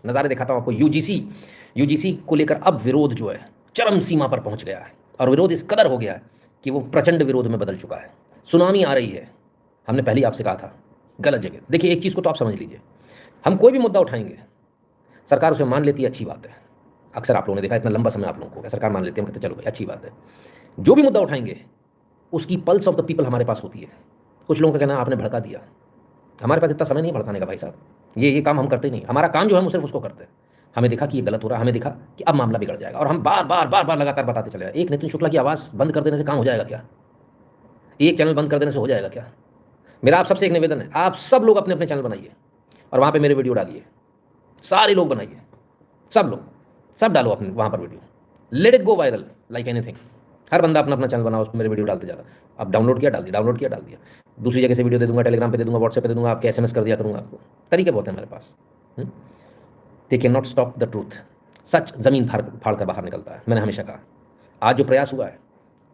नज़ारे दिखाता हूँ आपको। यूजीसी को लेकर अब विरोध जो है चरम सीमा पर पहुंच गया है, और विरोध इस कदर हो गया है कि वो प्रचंड विरोध में बदल चुका है। सुनामी आ रही है। हमने पहले ही आपसे कहा था, गलत जगह। देखिए, एक चीज़ को तो आप समझ लीजिए, हम कोई भी मुद्दा उठाएंगे, सरकार उसे मान लेती है, अच्छी बात है। अक्सर आप लोगों ने देखा, इतना लंबा समय आप लोगों को सरकार मान लेती है, हम कहते चलो भाई अच्छी बात है। जो भी मुद्दा उठाएंगे उसकी पल्स ऑफ द पीपल हमारे पास होती है। कुछ लोगों का कहना आपने भड़का दिया, हमारे पास इतना समय नहीं भड़काने का भाई साहब, ये काम हम करते नहीं। हमारा काम जो है हम सिर्फ उसको करते हैं। हमें दिखा कि ये गलत हो रहा है, हमें दिखा कि अब मामला बिगड़ जाएगा, और हम बार बार बार बार लगातार बताते चले जाए। एक नितिन शुक्ला की आवाज़ बंद कर देने से काम हो जाएगा क्या? एक चैनल बंद कर देने से हो जाएगा क्या? मेरा आप सबसे एक निवेदन है, आप सब लोग अपने अपने चैनल बनाइए और वहाँ पे मेरे वीडियो डालिए। सारे लोग बनाइए, सब लोग, सब डालो अपने वहाँ पर video. Let it go viral like anything. हर बंदा अपना अपना चैनल बनाओ, उसमें मेरे वीडियो डालते जा रहा। अब डाउनलोड किया, डाल दिया, डाउनलोड किया, डाल दिया। दूसरी जगह से वीडियो दे दूंगा, टेलीग्राम पे दे दूंगा, व्हाट्सएप पे दे दूंगा, आपके एसएमएस कर दिया करूंगा आपको। तरीके बहुत हैं हमारे पास। They can not stop the truth. सच जमीन फाड़ कर बाहर निकलता है। मैंने हमेशा कहा, आज जो प्रयास हुआ है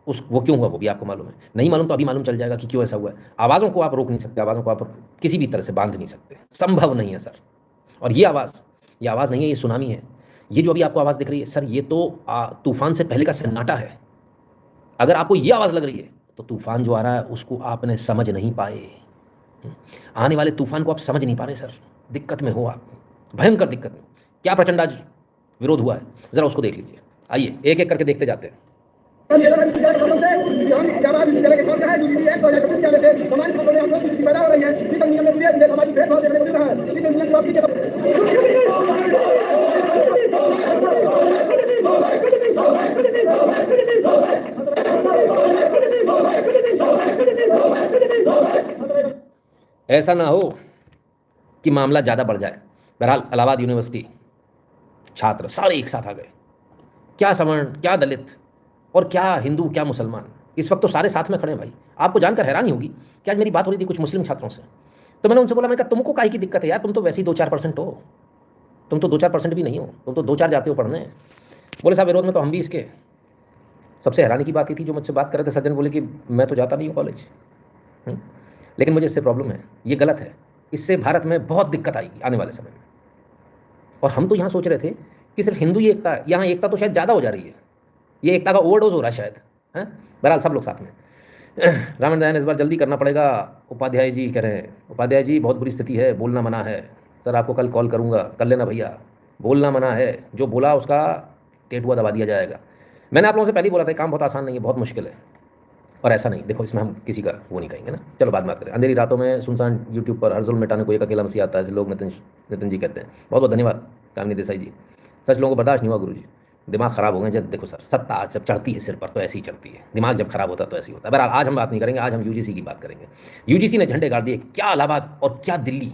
वो क्यों हुआ वो भी आपको मालूम है। नहीं मालूम तो अभी मालूम चल जाएगा कि क्यों ऐसा हुआ है। आवाज़ों को आप रोक नहीं सकते, आवाज़ों को आप किसी भी तरह से बांध नहीं सकते, संभव नहीं है सर। और ये आवाज़ नहीं है, ये सुनामी है। ये जो अभी आपको आवाज़ दिख रही है सर, ये तो तूफान से पहले का सन्नाटा है। अगर आपको ये आवाज़ लग रही है तो तूफान जो आ रहा है उसको आपने समझ नहीं पाए। आने वाले तूफान को आप समझ नहीं पा रहे सर। दिक्कत में हो आप, भयंकर दिक्कत में। क्या प्रचंड आज विरोध हुआ है, ज़रा उसको देख लीजिए। आइए एक एक करके देखते जाते हैं। ऐसा ना हो कि मामला ज़्यादा बढ़ जाए। बहरहाल इलाहाबाद यूनिवर्सिटी छात्र सारे एक साथ आ गए। क्या सवर्ण, क्या दलित, और क्या हिंदू, क्या मुसलमान, इस वक्त तो सारे साथ में खड़े हैं भाई। आपको जानकर हैरानी होगी कि आज मेरी बात हो रही थी कुछ मुस्लिम छात्रों से, तो मैंने उनसे बोला, मैंने कहा तुमको काहे की दिक्कत है यार, तुम तो वैसे ही 2-4% हो, तुम तो 2-4% भी नहीं हो, तुम तो 2-4 जाते हो पढ़ने। बोले साहब विरोध में तो हम भी इसके। सबसे हैरानी की बात ये थी, जो मुझसे बात कर रहे थे सज्जन बोले कि मैं तो जाता नहीं हूँ कॉलेज, लेकिन मुझे इससे प्रॉब्लम है, ये गलत है, इससे भारत में बहुत दिक्कत आएगी आने वाले समय में। और हम तो यहाँ सोच रहे थे कि सिर्फ हिंदू ही एकता है, यहाँ एकता तो शायद ज़्यादा हो जा रही है, ये एकता का ओवरडोज हो रहा है शायद, है। बहरहाल सब लोग साथ में। रावण दहन इस बार जल्दी करना पड़ेगा, उपाध्याय जी कह रहे हैं। उपाध्याय जी बहुत बुरी स्थिति है, बोलना मना है। सर आपको कल कॉल करूँगा, कर लेना भैया, बोलना मना है, जो बोला उसका टेटुआ दबा दिया जाएगा। मैंने आप लोगों से पहले ही बोला था, काम बहुत आसान नहीं है, बहुत मुश्किल है। और ऐसा नहीं, देखो इसमें हम किसी का वो नहीं कहेंगे ना, चलो बाद में बात करें। अंधेरी रातों में सुनसान यूट्यूब पर हर जुल्म मिटाने को एक अकेला मसीहा आता है, ऐसे लोग नितिन जी कहते हैं। बहुत बहुत धन्यवाद कामिनी देसाई जी। सच लोगों को बर्दाश्त नहीं हुआ गुरु जी, दिमाग खराब हो गए। जब देखो सर, सत्ता जब चढ़ती है सिर पर तो ऐसी ही चढ़ती है, दिमाग जब खराब होता है तो ऐसी होता है। बहरहाल आज हम बात नहीं करेंगे, आज हम यूजीसी की बात करेंगे। यूजीसी ने झंडे गाड़ दिए, क्या इलाहाबाद और क्या दिल्ली,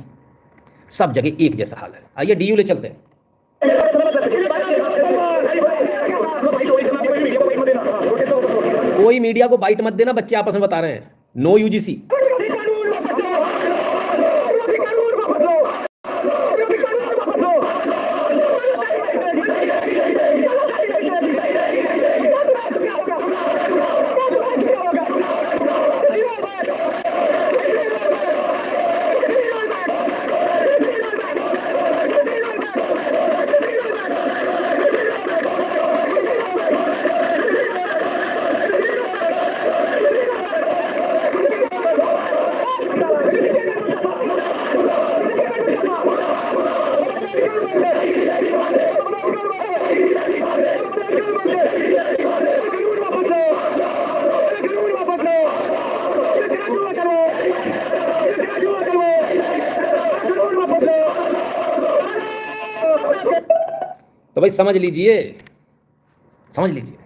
सब जगह एक जैसा हाल है। आइए डीयू ले चलते हैं। कोई मीडिया को बाइट मत देना, बच्चे आपस में बता रहे हैं, नो यूजीसी। तो भाई समझ लीजिए, समझ लीजिए,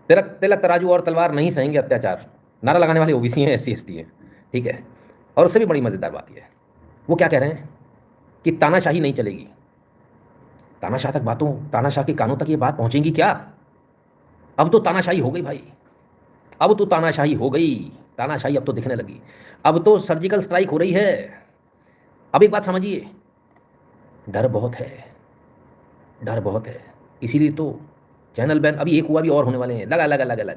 तिलक तराजू और तलवार नहीं सहेंगे अत्याचार। नारा लगाने वाले ओबीसी हैं, SC ST हैं, ठीक है। और उससे भी बड़ी मज़ेदार बात यह है, वो क्या कह रहे हैं कि तानाशाही नहीं चलेगी। तानाशाह के कानों तक ये बात पहुंचेगी क्या? अब तो तानाशाही हो गई भाई, अब तो तानाशाही हो गई, तानाशाही अब तो दिखने लगी, अब तो सर्जिकल स्ट्राइक हो रही है। अब एक बात समझिए, डर बहुत है, डर बहुत है, इसीलिए तो चैनल बैन अभी एक हुआ, भी और होने वाले हैं, लगा।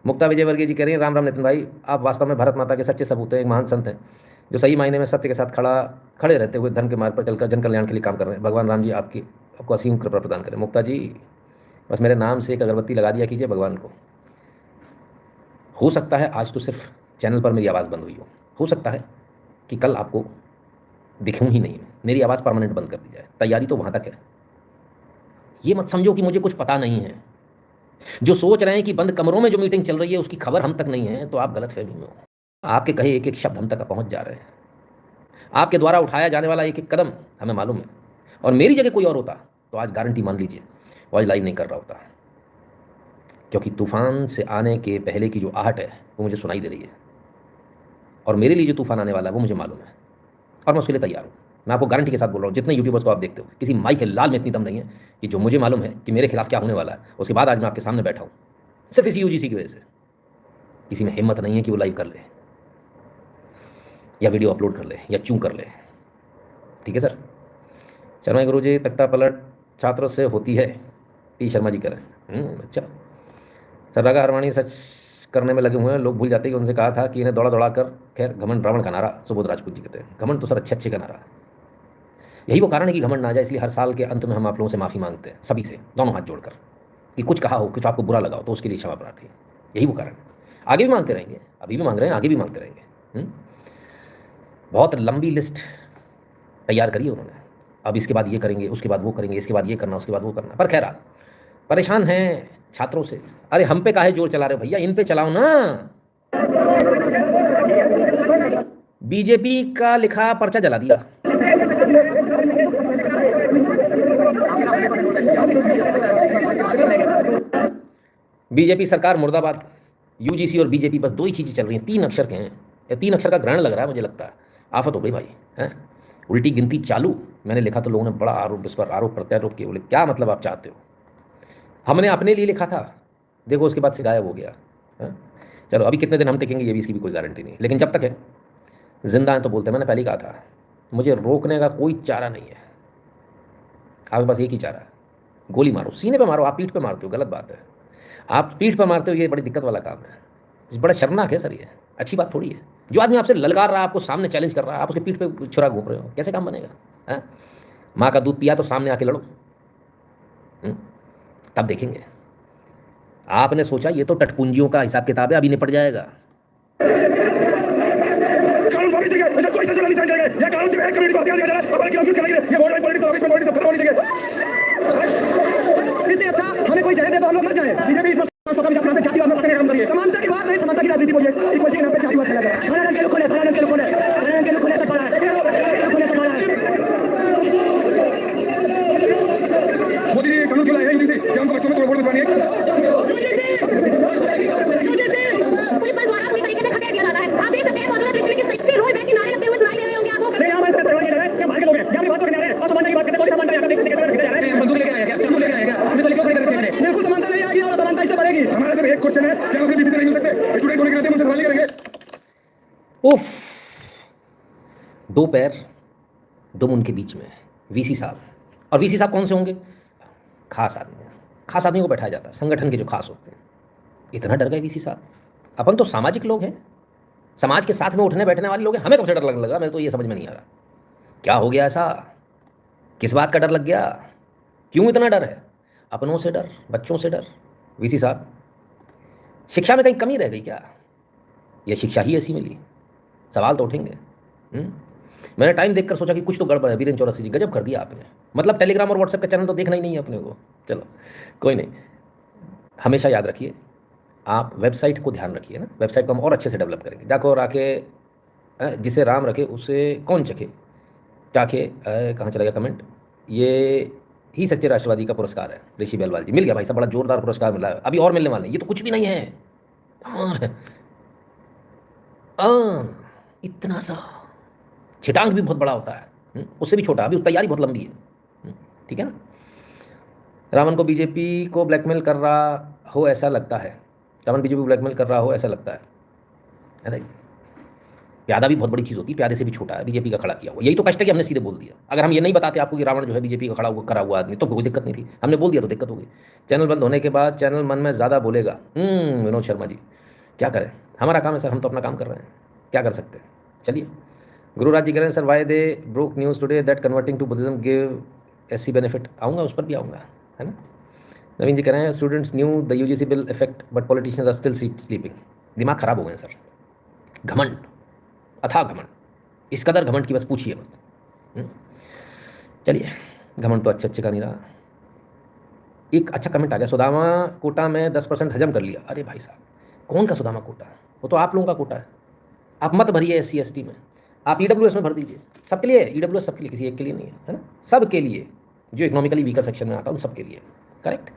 मुक्ता विजयवर्गीय जी कह रहे हैं, राम राम नितिन भाई, आप वास्तव में भारत माता के सच्चे सपूत हैं, एक महान संत हैं। जो सही मायने में सत्य के साथ खड़े रहते हुए धर्म के मार्ग पर चलकर जन कल्याण के लिए काम कर रहे हैं। भगवान राम जी आपको असीम कृपा प्रदान करें। मुक्ता जी, बस मेरे नाम से एक अगरबत्ती लगा दिया कीजिए भगवान को। हो सकता है आज तो सिर्फ चैनल पर मेरी आवाज़ बंद हुई हो सकता है कि कल आपको दिखूँ ही नहीं, मेरी आवाज़ परमानेंट बंद कर दी जाए। तैयारी तो वहाँ तक है। ये मत समझो कि मुझे कुछ पता नहीं है। जो सोच रहे हैं कि बंद कमरों में जो मीटिंग चल रही है उसकी खबर हम तक नहीं है, तो आप गलत फहमी में हो। आपके कहे एक एक शब्द हम तक पहुंच जा रहे हैं। आपके द्वारा उठाया जाने वाला एक एक कदम हमें मालूम है। और मेरी जगह कोई और होता तो आज गारंटी मान लीजिए वो आज लाइव नहीं कर रहा होता, क्योंकि तूफान से आने के पहले की जो आहट है वो मुझे सुनाई दे रही है। और मेरे लिए जो तूफान आने वाला है वो मुझे मालूम है, और मैं उसके लिए तैयार हूँ। मैं आपको गारंटी के साथ बोल रहा हूँ, जितने यूट्यूबर्स को आप देखते हो, किसी माई के लाल में इतनी दम नहीं है कि जो मुझे मालूम है कि मेरे खिलाफ क्या होने वाला है, उसके बाद आज मैं आपके सामने बैठा हूँ सिर्फ इसी यूजीसी की वजह से। किसी में हिम्मत नहीं है कि वो लाइव कर ले या वीडियो अपलोड कर ले या चूं कर ले। ठीक है सर। शर्मा गुरु जी, तख्ता पलट छात्रों से होती है, टी शर्मा जी करें। अच्छा सर, रागा अरवाणी सच करने में लगे हुए हैं। लोग भूल जाते हैं कि उनसे कहा था कि इन्हें दौड़ा दौड़ा कर, खैर घमंड रावण का नारा। सुबोध राजपूत जी कहते हैं घमंड तो सर अच्छे अच्छे का नारा। यही वो कारण है कि घमंड ना जाए, इसलिए हर साल के अंत में हम आप लोगों से माफ़ी मांगते हैं, सभी से दोनों हाथ जोड़कर, कि कुछ कहा हो, कुछ आपको बुरा लगा हो तो उसके लिए क्षमा प्रार्थी है। यही वो कारण है। आगे भी मांगते रहेंगे, अभी भी मांग रहे हैं, आगे भी मांगते रहेंगे। बहुत लंबी लिस्ट तैयार करी है उन्होंने। अब इसके बाद ये करेंगे, उसके बाद वो करेंगे, इसके बाद ये करना, उसके बाद वो करना। पर खैर परेशान हैं छात्रों से। अरे हम पे काहे जोर चला रहे हो भैया, इन पे चलाओ ना। बीजेपी का लिखा पर्चा जला दिया। बीजेपी सरकार मुर्दाबाद। यूजीसी और बीजेपी बस दो ही चीज़ें चल रही हैं, 3 अक्षर के हैं, या 3 अक्षर का ग्रहण लग रहा है मुझे लगता है। आफत हो गई भाई, हैं। उल्टी गिनती चालू। मैंने लिखा तो लोगों ने बड़ा आरोप, इस पर आरोप प्रत्यारोप किए। बोले क्या मतलब आप चाहते हो? हमने अपने लिए लिखा था, देखो उसके बाद से गायब हो गया। है? चलो अभी कितने दिन हम टिकेंगे ये भी, इसकी भी कोई गारंटी नहीं, लेकिन जब तक है जिंदा है तो बोलते हैं। मैंने पहले कहा था मुझे रोकने का कोई चारा नहीं है। आपके पास एक ही चारा है, गोली मारो, सीने पे मारो। आप पीठ पे मारते हो, गलत बात है। आप पीठ पे मारते हो, ये बड़ी दिक्कत वाला काम है, बड़ा शर्मनाक है सर। ये अच्छी बात थोड़ी है। जो आदमी आपसे ललकार रहा है, आपको सामने चैलेंज कर रहा है, आप उसके पीठ पे छुरा घूम रहे हो, कैसे काम बनेगा? है? माँ का दूध पिया तो सामने आके लड़ो, तब देखेंगे। आपने सोचा ये तो टटपुंजियों का हिसाब किताब है, अभी निपट जाएगा। इससे अच्छा हमें कोई जहर दे तो हम लोग मर जाए। बीजेपी इस का विकास नाम पे जातिवाद में काम करिए। समानता की बात नहीं, समानता की राजनीति बोलिए। इक्वलिटी के नाम पे जातिवाद फैला जाए। फलाना के लोग खोले, फलाना के लोग खोले, फलाना के लोग खोले, सब पड़ा है, खोले सब पड़ा है। मोदी जी कानून क्यों लाए हैं यूजीसी कि हमको बच्चों में तोड़-फोड़ मचवानी है? पुलिस बल द्वारा पूरी तरीके से खदेड़ दिया जाता है। आप देख सकते हैं मौजूदा दृश्य में किस तरीके से रोड बैक किनारे लगते हुए सुनाई दे रहे होंगे आपको। नहीं, यहाँ इसका सहयोग नहीं लगा है क्या? बाहर के लोग हैं, यहाँ की बात करने आ रहे हैं और समानता की बात करते हैं। पुलिस समानता यहाँ पे देख सकते हैं कैसे जा रहे हैं। बंदूक लेके आए हैं क्या? चाकू लेके आए हैं क्या? पुलिस वाले क्यों खड़े करके रखे हैं? बिल्कुल समानता नहीं आएगी और समानता इससे बढ़ेगी। हमारा सिर्फ एक क्वेश्चन है, क्या हम अपने बीसी से नहीं मिल सकते? स्टूडेंट होने के नाते मुझे सवाल नहीं करेंगे। उफ, दो पैर दो मुन के बीच में वीसी साहब। और वीसी साहब कौन से होंगे? खास आदमी। खास आदमी को बैठाया जाता है, संगठन के जो खास होते हैं। इतना डर गए वीसी साहब? अपन तो सामाजिक लोग हैं, समाज के साथ में उठने बैठने वाले लोग हैं, हमें कब से डर लगने लगा? मेरे तो ये समझ में नहीं आ रहा क्या हो गया ऐसा, किस बात का डर लग गया, क्यों इतना डर है? अपनों से डर, बच्चों से डर। वीसी साहब, शिक्षा में कहीं कमी रह गई क्या? यह शिक्षा ही ऐसी मिली? सवाल तो उठेंगे। मैंने टाइम देखकर सोचा कि कुछ तो गड़बड़ है। वीरेंद्र चौरसी जी, गजब कर दिया आपने। मतलब टेलीग्राम और व्हाट्सएप का चैनल तो देखना ही नहीं है अपने को। चलो कोई नहीं, हमेशा याद रखिए, आप वेबसाइट को ध्यान रखिए ना। वेबसाइट को हम और अच्छे से डेवलप करेंगे। जाको और आके जिसे राम रखे उसे कौन चखे, चाखे कहाँ चला गया कमेंट। ये ही सच्चे राष्ट्रवादी का पुरस्कार है। ऋषि बेलवाल जी, मिल गया भाई साहब, बड़ा जोरदार पुरस्कार मिला है। अभी और मिलने वाले हैं, ये तो कुछ भी नहीं है। इतना सा छिटांग भी बहुत बड़ा होता है, उससे भी छोटा। अभी तैयारी बहुत लंबी है। ठीक है ना। रावण को बीजेपी को ब्लैकमेल कर रहा हो ऐसा लगता है। रावण बीजेपी को ब्लैकमेल कर रहा हो ऐसा लगता है। प्यादा भी बहुत बड़ी चीज़ होती है, प्यादे से भी छोटा है बीजेपी का खड़ा किया हुआ। यही तो कष्ट है कि हमने सीधे बोल दिया। अगर हम ये नहीं बताते आपको कि रावण जो है बीजेपी का खड़ा हुआ करा हुआ आदमी, तो कोई दिक्कत नहीं थी। हमने बोल दिया तो दिक्कत हो गई। चैनल बंद होने के बाद चैनल मन में ज़्यादा बोलेगा। विनोद शर्मा जी, क्या करें, हमारा काम है सर, हम तो अपना काम कर रहे हैं, क्या कर सकते हैं। चलिए गुरुराज जी कह रहे हैं sir why they broke news today that converting to Buddhism give SC benefit. आऊँगा उस पर भी आऊँगा, है ना। नवीन जी कह रहे हैं students knew the UGC bill effect but politicians are still sleeping. दिमाग खराब हो गए हैं सर, घमंड, अथाह घमंड, इस कदर घमंड की बस पूछिए मत। चलिए, घमंड तो अच्छे का नहीं रहा। एक अच्छा कमेंट आ गया, सुदामा कोटा में 10% हजम कर लिया। अरे भाई साहब, कौन का सुदामा कोटा है? वो तो आप लोगों का कोटा है। आप मत भरिए SC ST में, आप EWS में भर दीजिए। सबके लिए EWS, सबके लिए, किसी एक के लिए नहीं है ना, सबके लिए। जो इकोनॉमिकली वीकर सेक्शन में आता है उन सबके लिए, करेक्ट।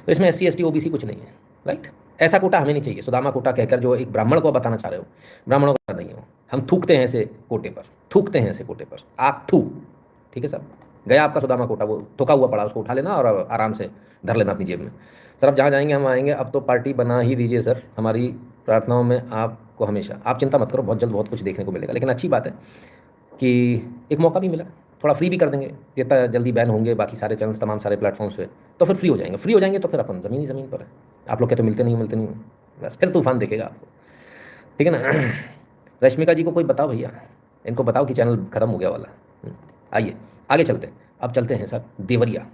तो इसमें SC ST OBC कुछ नहीं है, राइट। ऐसा कोटा हमें नहीं चाहिए, सुदामा कोटा कहकर जो एक ब्राह्मण को बताना चाह रहे हो, ब्राह्मणों का नहीं हो। हम थूकते हैं ऐसे कोटे पर, थूकते हैं ऐसे कोटे पर, आप थू, ठीक है साहब। गया आपका सुदामा कोटा, वो थुका हुआ पड़ा, उसको उठा लेना और आराम से धर लेना अपनी जेब में। सर अब जहाँ जाएंगे हम आएंगे, अब तो पार्टी बना ही दीजिए सर, हमारी प्रार्थनाओं में आपको हमेशा। आप चिंता मत करो, बहुत जल्द बहुत कुछ देखने को मिलेगा। लेकिन अच्छी बात है कि एक मौका भी मिला, थोड़ा फ्री भी कर देंगे। जितना जल्दी बैन होंगे बाकी सारे चैनल्स, तमाम सारे प्लेटफॉर्म्स पे, तो फिर फ्री हो जाएंगे। फ्री हो जाएंगे तो फिर अपन ज़मीन पर है। आप लोग के तो मिलते नहीं, बस फिर तूफान देखेगा आपको, ठीक है ना। रश्मिका जी को कोई बताओ भैया, इनको बताओ कि चैनल ख़त्म हो गया वाला। आइए आगे चलते हैं। अब चलते हैं सर देवरिया,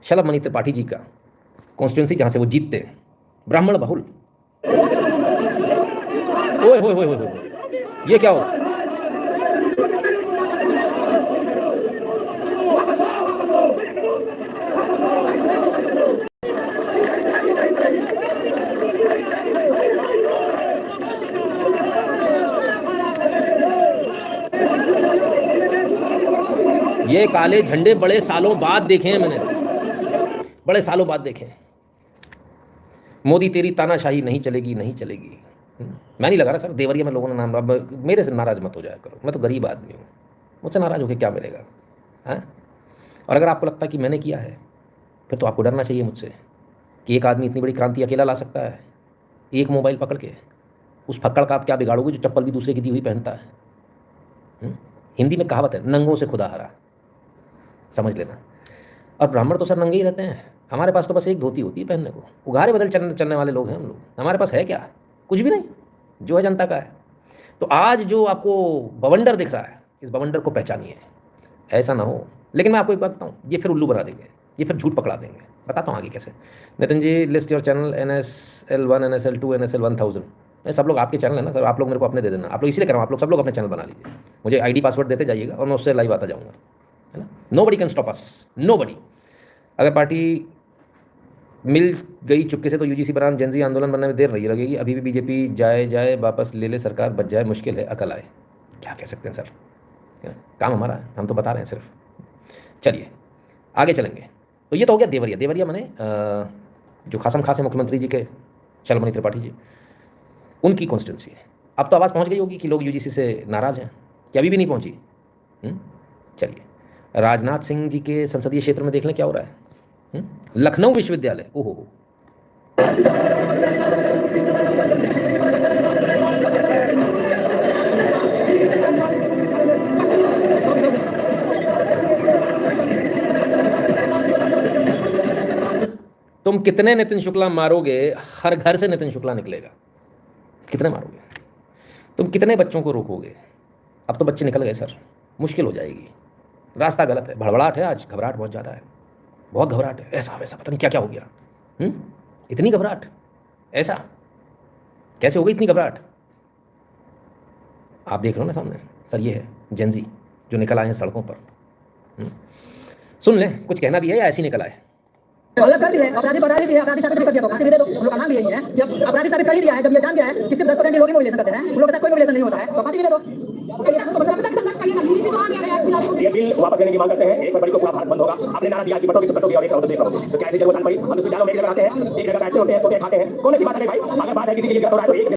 शलभ मणि त्रिपाठी जी का कॉन्स्टिट्यूंसी, जहाँ से वो जीतते हैं, ब्राह्मण बहुल। ओए होए होए होए, ये क्या हो? ये काले झंडे बड़े सालों बाद देखे हैं मैंने, बड़े सालों बाद देखे। मोदी तेरी तानाशाही नहीं चलेगी, नहीं चलेगी। मैं नहीं लगा रहा सर, देवरिया में लोगों ने नाम, अब मेरे से नाराज़ मत हो जाया करो, मैं तो गरीब आदमी हूँ, मुझसे नाराज़ होकर क्या मिलेगा, हैं। और अगर आपको लगता है कि मैंने किया है, फिर तो आपको डरना चाहिए मुझसे कि एक आदमी इतनी बड़ी क्रांति अकेला ला सकता है, एक मोबाइल पकड़ के। उस फक्कड़ का आप क्या बिगाड़ोगे जो चप्पल भी दूसरे की दी हुई पहनता है। हिंदी में कहावत है, नंगों से खुदा हरा, समझ लेना। और ब्राह्मण तो सर नंगे ही रहते हैं, हमारे पास तो बस एक धोती होती है पहनने को। उघारे बदल चलने वाले लोग हैं हम लोग, हमारे पास है क्या? कुछ भी नहीं, जो है जनता का है। तो आज जो आपको बवंडर दिख रहा है, इस बवंडर को पहचानिए, ऐसा ना हो। लेकिन मैं आपको एक बात बताऊँ, ये फिर उल्लू बना देंगे, ये फिर झूठ पकड़ा देंगे। बताता हूँ आगे कैसे। Nitin ji, list your channel NSL1 NSL2 NSL 1000। सब लोग आपके चैनल है ना सर, आप लोग मेरे को अपने दे देना। आप लोग इसलिए कह रहा हूँ, आप लोग सब लोग अपने चैनल बना लीजिए, मुझे ID पासवर्ड देते जाइएगा और मैं उससे लाइव आता जाऊँगा, है ना। Nobody can stop us, nobody. अगर पार्टी मिल गई चुपके से तो UGC बनाम जेनजी आंदोलन बनने में देर नहीं लगेगी। अभी भी BJP जाए वापस ले ले सरकार, बच जाए, मुश्किल है, अकल आए। क्या कह सकते हैं सर, काम हमारा है, हम तो बता रहे हैं सिर्फ। चलिए आगे चलेंगे। तो ये तो हो गया देवरिया। देवरिया माने जो खासम खास है मुख्यमंत्री जी के, शलभ मणि त्रिपाठी जी, उनकी कॉन्स्टिट्यूंसी है। अब तो आवाज़ पहुंच गई होगी कि लोग UGC से नाराज़ हैं, कि अभी भी नहीं पहुंची? चलिए, राजनाथ सिंह जी के संसदीय क्षेत्र में देख लें क्या हो रहा है। लखनऊ विश्वविद्यालय, ओहो, तुम कितने नितिन शुक्ला मारोगे? हर घर से नितिन शुक्ला निकलेगा। कितने मारोगे? तुम कितने बच्चों को रोकोगे? अब तो बच्चे निकल गए सर, मुश्किल हो जाएगी। रास्ता गलत है, भड़बड़ाहट है आज, घबराहट बहुत ज़्यादा है, बहुत घबराहट है। ऐसा वैसा पता नहीं क्या क्या हो गया। इतनी घबराहट, ऐसा कैसे हो गई इतनी घबराहट? आप देख रहे हो ना सामने सर, ये है जेनजी जो निकल आए हैं सड़कों पर। सुन लें, कुछ कहना भी है या ऐसे ही निकल आए? अलग कर भी है, अपराधी बना भी है, अपराधी साबित कर दिया तो फांसी भी दे दो। हम लोग का नाम भी यही है, जब अपराधी साबित कर ही दिया है, जब ये जान गया है कि सिर्फ 10% के लोग ही मोबिलाइजेशन करते हैं, उन लोगों के साथ कोई मोबिलाइजेशन नहीं होता है, तो फांसी भी दे दो। ये बिल वापस लेने की मांग करते हैं। 1 फरवरी को पूरा भारत बंद होगा। आपने नारा दिया कि बटोगे तो कटोगे और एक करोगे तो एक करोगे, तो क्या ऐसी जरूरत पड़ी? हम विश्वविद्यालयों में एक जगह आते हैं, एक जगह बैठते होते हैं, सोते खाते हैं, कौन सी बात है भाई? अगर बात है किसी के लिए हो रहा है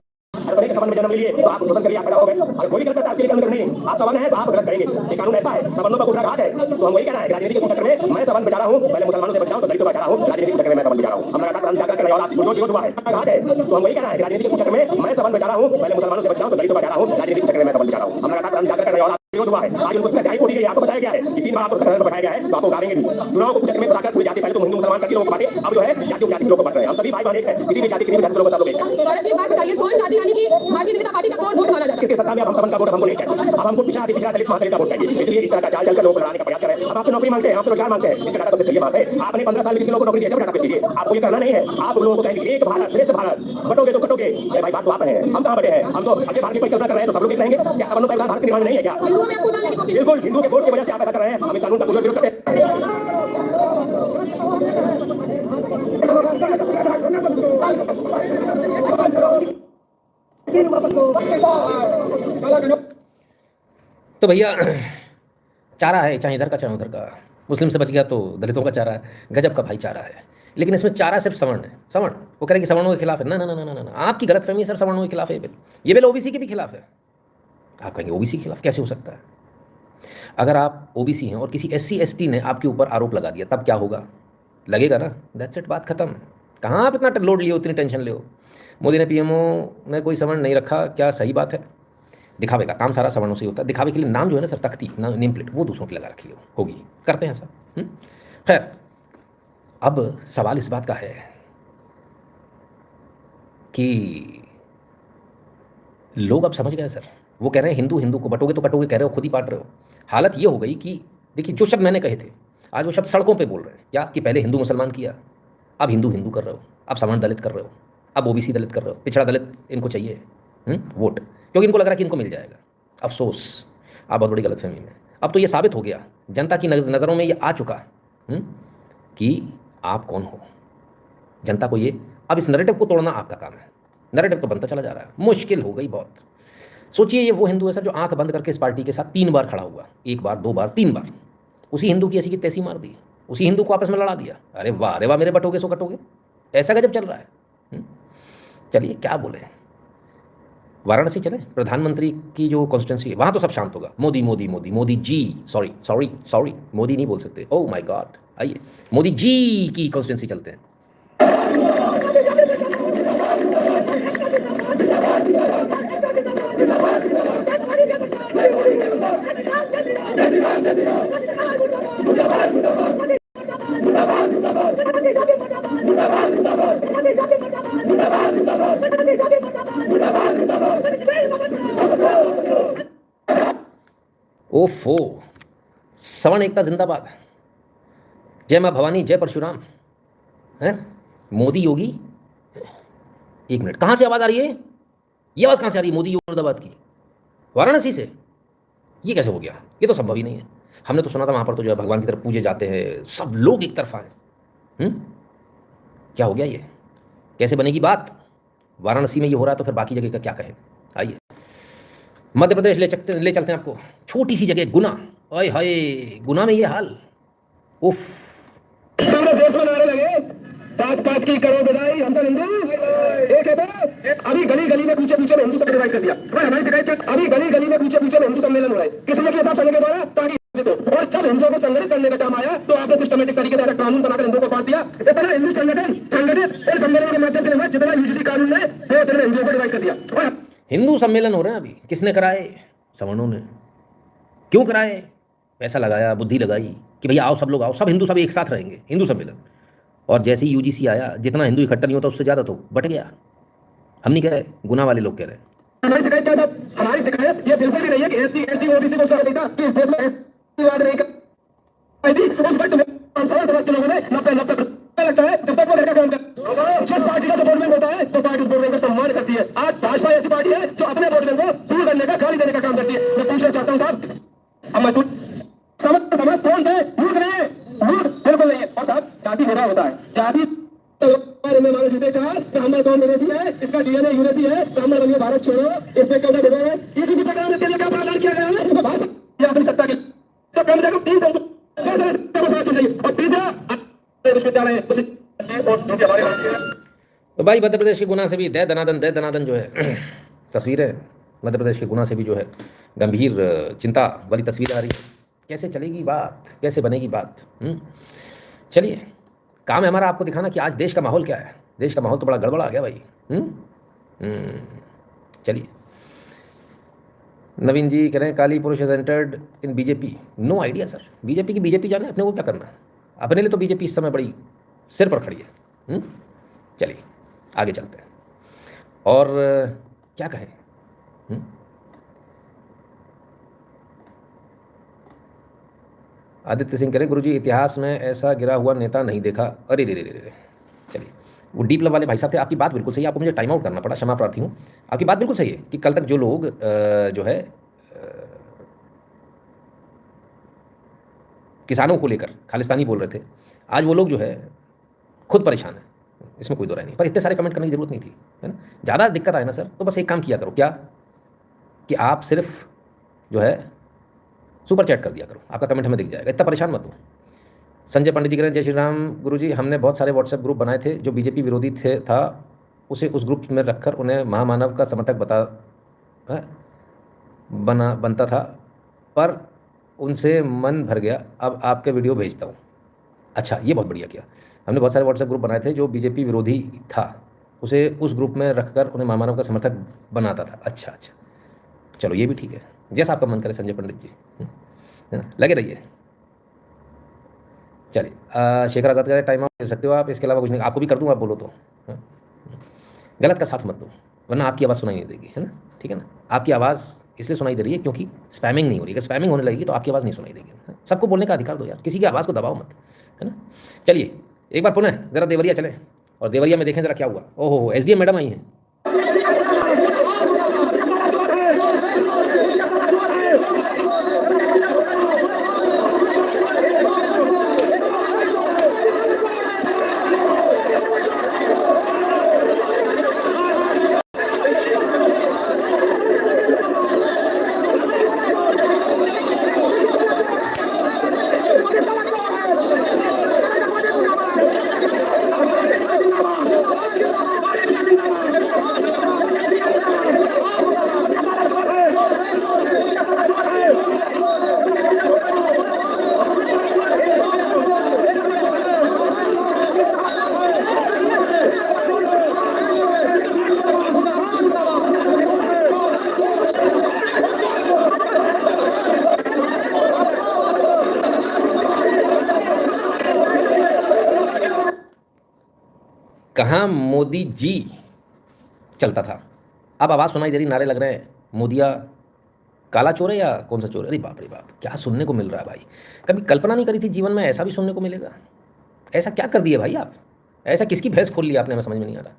तो एक संबंध में जन्म लिए तो आप शोषण करिए, आप पैदा हो गए। अगर कोई गलत करता है उसके लिए कानून नहीं, आप सवन है तो आप गलत करेंगे। ये कानून ऐसा है, सवर्णों पर कुछ घात है, तो हम वही कहना है। राजनीति के चक्कर में मैं सवन बचा रहा हूँ, पहले मुसलमानों से बचाऊं तो दलितों बचा रहा हूँ, राजनीति के चक्कर में मैं सवन बचा रहा हूँ। हम लगातार जाकर कर रहे और आप जो हुआ है घात है, तो हम वही कहना है। राजनीति के चक्कर में मैं सवन बचा रहा हूँ, पहले मुसलमानों से बचाऊं तो दलितों बचा रहा हूँ, राजनीति के चक्कर में मैं सवन बचा रहा हूँ। हम लगातार जाकर कर रहे और विरोध हुआ है, आज उनको सजाएं दी गई है। आपको बताया गया है कि 3 बार आपको सदन में बैठाया गया है, तो आपको उतारेंगे भी। चुनाव को कुछ में बुलाकर पूरी जाति, पहले तो हिंदू मुसलमान करके लोगों को बांटे, अब जो है जाति उपजाति के लोगों को बांट रहे हैं। हम सभी भाई बहन एक हैं, किसी भी जाति किसी भी धर्म के लोग सब लोग एक हैं। गौरव जी, बात बताइए, स्वर्ण जाति यानी कि भारतीय जनता पार्टी का कौन वोट माना जाता है? किसके सत्ता में अब हम सबन का वोट हमको नहीं चाहिए, अब हमको पिछड़ा दलित महादलित का वोट चाहिए। इसलिए इस तरह का चाल चल कर लोग बनाने का प्रयास करें। अब आपसे नौकरी मांगते हैं, आपसे रोजगार मांगते हैं, इसका डाटा तो सही बात है। आपने 15 साल में कितने लोगों को नौकरी दी, डाटा पेश कीजिए। आपको ये करना नहीं है, आप लोगों को कहेंगे एक भारत श्रेष्ठ भारत, बटोगे तो कटोगे। अरे भाई बात तो आप रहे हैं, हम कहां बटे हैं? हम तो अच्छे भारत की परिकल्पना कर रहे हैं, तो सब लोग एक रहेंगे क्या? सबनों का भारत के निर्माण नहीं है क्या? हिंदुओं में आपको डालने की कोशिश? बिल्कुल, हिंदू के वोट की वजह से आप ऐसा कर रहे हैं। हम इस कानून का पूरा विरोध करते हैं। तो भैया चारा है, चाहे इधर का चाहे उधर का, मुस्लिम से बच गया तो दलितों का चारा है, गजब का भाईचारा है। लेकिन इसमें चारा सिर्फ सवर्ण है। सवर्ण वो कह रहे कि सवर्णों के खिलाफ है। ना ना ना ना ना ना, आपकी गलतफहमी सिर्फ सवर्णों के खिलाफ है। ये बिल ओबीसी के भी खिलाफ है। आप कहेंगे ओबीसी के खिलाफ कैसे हो सकता है? अगर आप ओबीसी हैं और किसी एससी एसटी ने आपके ऊपर आरोप लगा दिया, तब क्या होगा? लगेगा ना, दैट्स इट, बात खत्म। कहाँ आप इतना लोड लिए हो, इतनी टेंशन ले हो? मोदी ने पीएमओ में कोई सवर्ण नहीं रखा, क्या सही बात है? दिखावे का काम सारा सवर्णों से ही होता है। दिखावे के लिए नाम जो है ना सर, तख्ती ना नेम प्लेट, वो दूसरों की लगा रखी होगी, करते हैं सर। खैर, अब सवाल इस बात का है कि लोग अब समझ गए सर। वो कह रहे हैं हिंदू हिंदू को बटोगे तो कटोगे, कह रहे हो, खुद ही बांट रहे हो। हालत ये हो गई कि देखिए, जो शब्द मैंने कहे थे, आज वो शब्द सड़कों पे बोल रहे हैं। क्या कि पहले हिंदू मुसलमान किया, अब हिंदू हिंदू कर रहे हो, अब सवर्ण दलित कर रहे हो, अब ओबीसी दलित कर रहे हो, पिछड़ा दलित इनको चाहिए वोट, क्योंकि इनको लग रहा है कि इनको मिल जाएगा। अफसोस, आप बहुत बड़ी गलतफहमी में। अब तो ये साबित हो गया, जनता की नज़रों में ये आ चुका कि आप कौन हो। जनता को ये, अब इस नैरेटिव को तोड़ना आपका काम है। नैरेटिव तो बनता चला जा रहा है, मुश्किल हो गई बहुत। सोचिए, ये वो हिंदू है सर जो आंख बंद करके इस पार्टी के साथ 3 बार खड़ा हुआ, 1 बार 2 बार 3 बार। उसी हिंदू की ऐसी की तैसी मार दी, उसी हिंदू को आपस में लड़ा दिया। अरे वाह मेरे बटोगे सो कटोगे, ऐसा गजब चल रहा है। चलिए क्या बोले, वाराणसी चले, प्रधानमंत्री की जो कॉन्स्टिट्यूंसी है वहाँ तो सब शांत होगा। मोदी मोदी मोदी मोदी जी, सॉरी मोदी नहीं बोल सकते, ओह माय गॉड। आइए मोदी जी की कॉन्स्टिट्यूंसी चलते हैं। ओफो, सवर्ण एकता जिंदाबाद, जय मां भवानी, जय परशुराम। हैं मोदी योगी, 1 मिनट, कहाँ से आवाज़ आ रही है? ये आवाज़ कहाँ से आ रही है? मोदी योगी मुर्दाबाद की, वाराणसी से। ये कैसे हो गया? ये तो संभव ही नहीं है। हमने तो सुना था वहाँ पर तो जो है भगवान की तरफ पूजे जाते हैं, सब लोग एक तरफा हैं। क्या हो गया ये? कैसे बनेगी बात? वाराणसी में ये हो रहा है तो फिर बाकी जगह का क्या कहें? आइए मध्य प्रदेश ले चलते हैं आपको। छोटी सी जगह गुना, ओए हाय, गुना में ये हाल, उफ। पूरे देश में नारे लगे, 5-5 की करो बधाई, हम तो हिंदू एक है। अभी गली गली में पीछे पीछे हिंदू सब डिवाइड कर दिया। हमारी शिकायत, अभी गली गली में पीछे पीछे हिंदू सम्मेलन हो रहा है, किसने किया? संघ के द्वारा, ताकि और जब हिंदुओं को संगठित करने का काम आया तो आपने सिस्टमेटिक तरीके से कानून बनाकर हिंदुओं को बांट दिया। इतना हिंदू संगठित संगठन के माध्यम से जितना यूजीसी कानून है वो इतने हिंदुओं को डिवाइड कर दिया। हिंदू सम्मेलन हो रहे हैं अभी, किसने कराए? सवर्णों ने। क्यों कराए? पैसा लगाया, बुद्धि लगाई कि भैया आओ, सब लोग आओ, सब हिंदू सब एक साथ रहेंगे, हिंदू सम्मेलन। और जैसे ही यूजीसी आया, जितना हिंदू इकट्ठा नहीं होता उससे ज़्यादा तो बट गया। हम नहीं कह रहे, गुना वाले लोग कह रहे हैं। हमारी शिकायत क्या था? हमारी शिकायत ये बिल्कुल भी नहीं है कि एससी ओबीसी को स्वागत था कि इस देश में एससी नहीं कर उस वक्त समाज के लोगों ने 90 लगता है जब तक वो लड़का काम कर, जिस पार्टी का वोट बैंक होता है तो पार्टी उस वोट बैंक का सम्मान करती है। आज भाजपा ऐसी पार्टी है जो अपने वोट बैंक को दूर करने का, गाली देने का काम करती है। मैं पूछना चाहता हूँ साहब, अब मैं समझ कौन है? मूर्ख नहीं है, मूर्ख बिल्कुल नहीं है। और साहब, जाति भेदभाव होता है, जाति में मानो जीते चार, ब्राह्मण कौन विरोधी है, इसका डीएनए यूनिटी है, ब्राह्मण बनिए भारत छोड़ो, इसमें कौन भेदभाव है? ये किसी प्रकार के लिए क्या प्रावधान किया गया है? इसको भाषा अपनी सत्ता की तो कम से कम 3 और तीसरा विश्वविद्यालय। तो भाई मध्य प्रदेश के गुना से भी दे दनादन जो है तस्वीरें, मध्य प्रदेश के गुना से भी जो है गंभीर चिंता वाली तस्वीरें आ रही है। कैसे चलेगी बात, कैसे बनेगी बात? चलिए, काम है हमारा आपको दिखाना कि आज देश का माहौल क्या है। देश का माहौल तो बड़ा गड़बड़ा आ गया भाई। चलिए, नवीन जी कह रहे हैं Kali Purush has entered in BJP. No idea sir, BJP की बीजेपी जाने, अपने को क्या करना है। अपने लिए तो बीजेपी इस समय बड़ी सिर पर खड़ी है। चलिए आगे चलते हैं और क्या कहें। आदित्य सिंह करें गुरुजी इतिहास में ऐसा गिरा हुआ नेता नहीं देखा। अरे रे रे रे रे, चलिए वो डीप लव वाले भाई साहब थे, आपकी बात बिल्कुल सही है, आपको मुझे टाइम आउट करना पड़ा, क्षमा प्रार्थी हूँ। आपकी बात बिल्कुल सही है कि कल तक जो लोग जो है किसानों को लेकर खालिस्तानी बोल रहे थे, आज वो लोग जो है खुद परेशान है, इसमें कोई दो राय नहीं। पर इतने सारे कमेंट करने की जरूरत नहीं थी, है ना। ज़्यादा दिक्कत आए ना सर तो बस एक काम किया करो, क्या कि आप सिर्फ जो है सुपर चैट कर दिया करो, आपका कमेंट हमें दिख जाएगा, इतना परेशान मत हो। संजय पंडित जी कह रहे हैं जय श्री राम गुरुजी, हमने बहुत सारे व्हाट्सएप ग्रुप बनाए थे, जो बीजेपी विरोधी था उसे उस ग्रुप में रखकर उन्हें महामानव का समर्थक बनता था, पर उनसे मन भर गया, अब आपके वीडियो भेजता हूँ। अच्छा, ये बहुत बढ़िया किया। हमने बहुत सारे व्हाट्सएप ग्रुप बनाए थे जो बीजेपी विरोधी था, उसे उस ग्रुप में रखकर उन्हें महामानव का समर्थक बनाता था। अच्छा, चलो ये भी ठीक है, जैसा आपका मन करे संजय पंडित जी, है ना, लगे रहिए। चलिए शेखर आज़ाद का टाइम आउट दे सकते हो आप, इसके अलावा कुछ नहीं। आपको भी कर दूँ, आप बोलो तो। गलत का साथ मत दो, वरना आपकी आवाज़ सुनाई नहीं देगी, है ना, ठीक है ना। आपकी आवाज़ इसलिए सुनाई दे रही है क्योंकि स्पैमिंग नहीं हो रही है, अगर स्पैमिंग होने लगेगी तो आपकी आवाज़ नहीं सुनाई देगी। सबको बोलने का अधिकार दो यार, किसी की आवाज़ को दबाओ मत, है ना। चलिए एक बार पुनः ज़रा देवरिया चलें और देवरिया में देखें ज़रा क्या हुआ। ओहो, SDM मैडम आई हैं। कहाँ मोदी जी चलता था, अब आवाज़ सुनाई दे रही, नारे लग रहे हैं, मोदिया काला चोर है या कौन सा चोर है। अरे बाप रे बाप, क्या सुनने को मिल रहा है भाई। कभी कल्पना नहीं करी थी जीवन में ऐसा भी सुनने को मिलेगा। ऐसा क्या कर दिए भाई आप, ऐसा किसकी भैंस खोल लिया आपने, हमें समझ में नहीं आ रहा।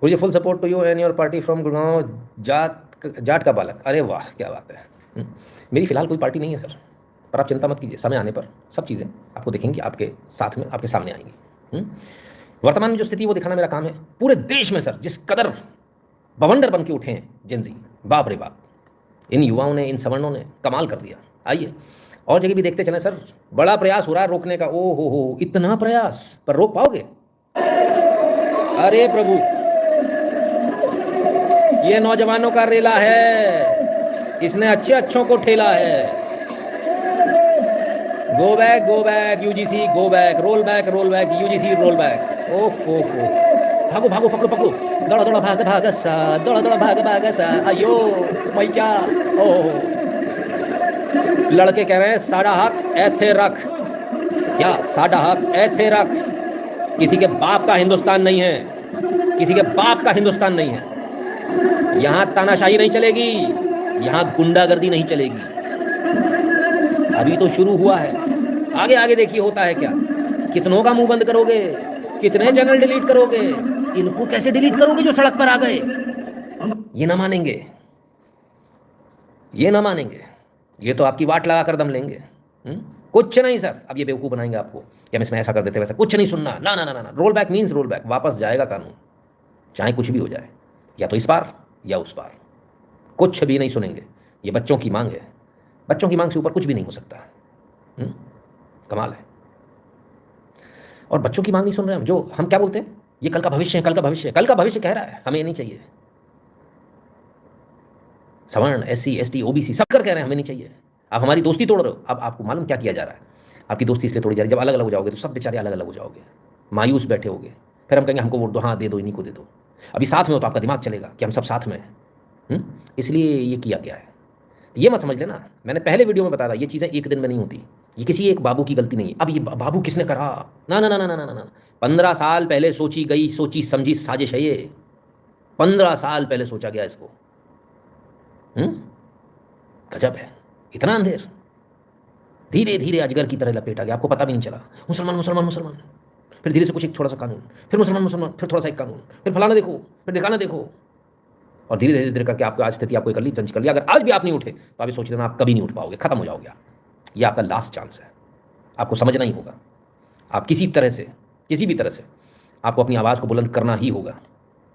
मुझे full support to you and your party from Gurgaon Jat का बालक। अरे वाह, क्या बात है। मेरी फिलहाल कोई पार्टी नहीं है सर, पर आप चिंता मत कीजिए, समय आने पर सब चीज़ें आपको दिखेंगी, आपके साथ में, आपके सामने आएंगी। वर्तमान में जो स्थिति वो दिखाना मेरा काम है। पूरे देश में सर जिस कदर बवंडर बन के उठे हैं जेनजी, बाप रे बाप, इन युवाओं ने, इन सवर्णों ने कमाल कर दिया। आइए और जगह भी देखते चलें सर, बड़ा प्रयास हो रहा है रोकने का। ओ हो, इतना प्रयास, पर रोक पाओगे? अरे प्रभु, ये नौजवानों का रेला है, इसने अच्छों को ठेला है। Go back UGC, go back, roll back UGC, roll back. ओफो, भागो पकड़ो, दौड़ा भाग सा, दौड़ा भाग सा, अयो मैया। ओह, लड़के कह रहे हैं साडा हक ऐथे रख। क्या साडा हक ऐथे रख? किसी के बाप का हिंदुस्तान नहीं है, किसी के बाप का हिंदुस्तान नहीं है। यहाँ तानाशाही नहीं चलेगी, यहाँ गुंडागर्दी नहीं चलेगी। अभी तो शुरू हुआ है, आगे देखिए होता है क्या। कितनों का मुंह बंद करोगे, कितने चैनल डिलीट करोगे, इनको कैसे डिलीट करोगे जो सड़क पर आ गए। ये ना मानेंगे, ये तो आपकी वाट लगा कर दम लेंगे। कुछ नहीं सर, अब ये बेवकूफ़ बनाएंगे आपको कि हम इसमें ऐसा कर देते, वैसा कुछ नहीं सुनना। ना, roll back means roll back, वापस जाएगा कानून, चाहे कुछ भी हो जाए, या तो इस पार या उस पार, कुछ भी नहीं सुनेंगे। ये बच्चों की मांग है, बच्चों की मांग से ऊपर कुछ भी नहीं हो सकता। कमाल है। और बच्चों की मांग नहीं सुन रहे हम, जो हम क्या बोलते हैं, ये कल का भविष्य है, कल का भविष्य कह रहा है, हमें ये नहीं चाहिए। सवर्ण, SC ST OBC सब कर कह रहे हैं हमें नहीं चाहिए। आप हमारी दोस्ती तोड़ रहे हो। अब आपको मालूम क्या किया जा रहा है, आपकी दोस्ती इसलिए तोड़ी जा रही है, जब अलग अलग हो जाओगे तो सब बेचारे अलग अलग हो जाओगे, मायूस बैठे होगे, फिर हम कहेंगे हमको वोट दो, हाँ दे दो, इन्हीं को दे दो। अभी साथ में हो तो आपका दिमाग चलेगा कि हम सब साथ में हैं। इसलिए ये किया गया है। ये मत समझ लेना, मैंने पहले वीडियो में बताया था ये चीज़ें एक दिन में नहीं होती, ये किसी एक बाबू की गलती नहीं है। अब ये बाबू किसने करा, ना ना ना ना ना ना ना, 15 साल पहले सोची गई सोची समझी साजिश है ये, 15 साल पहले सोचा गया इसको। गजब है, इतना अंधेर, धीरे धीरे अजगर की तरह लपेटा गया, आपको पता भी नहीं चला। मुसलमान मुसलमान मुसलमान, फिर धीरे से कुछ एक थोड़ा सा कानून, फिर मुसलमान मुसलमान, फिर थोड़ा सा एक कानून, फिर फलाना देखो, फिर दिखाना देखो, और धीरे धीरे धीरे करके आपको आज स्थिति आपको कर ली, जंच कर लिया। अगर आज भी आप नहीं उठे तो आप सोच लेना आप कभी नहीं उठ पाओगे, खत्म हो जाओगे आप। ये आपका लास्ट चांस है, आपको समझना ही होगा। आप किसी तरह से, किसी भी तरह से आपको अपनी आवाज़ को बुलंद करना ही होगा,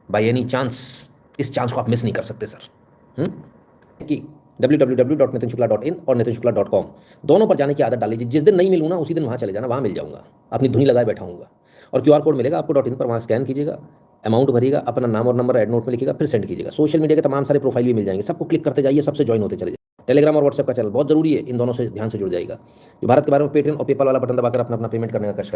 बाय एनी चांस। इस चांस को आप मिस नहीं कर सकते सर। कि www.nitinshukla.in और nitinshukla.com दोनों पर जाने की आदत डाल लीजिए। जिस दिन नहीं मिलूँ ना उसी दिन वहाँ चले जाना, वहाँ मिल जाऊँगा, अपनी धुनी लगाए बैठा हूँगा। और QR कोड मिलेगा आपको .in पर, वहाँ स्कैन कीजिएगा, अमाउंट भरिएगा, अपना नाम और नंबर एड नोट में लिखिएगा, फिर सेंड कीजिएगा। सोशल मीडिया के तमाम सारे प्रोफाइल भी मिल जाएंगे, सबको क्लिक करते जाइए, सबसे ज्वाइन होते चले जाइए। टेलीग्राम और व्हाट्सएप का चैनल बहुत जरूरी है, इन दोनों से ध्यान से जुड़ जाएगा। जो भारत के बारे में पेटीएम और पेपाल वाला बटन दबाकर अपना पेमेंट करने का कष्ट करें।